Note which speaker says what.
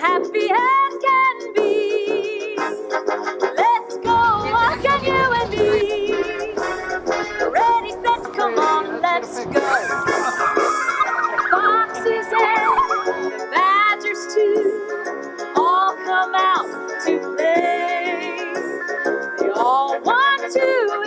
Speaker 1: happy as can be. Let's go walking, you and me. Ready, set, come on, let's go. The foxes and the badgers too all come out to play. They all want to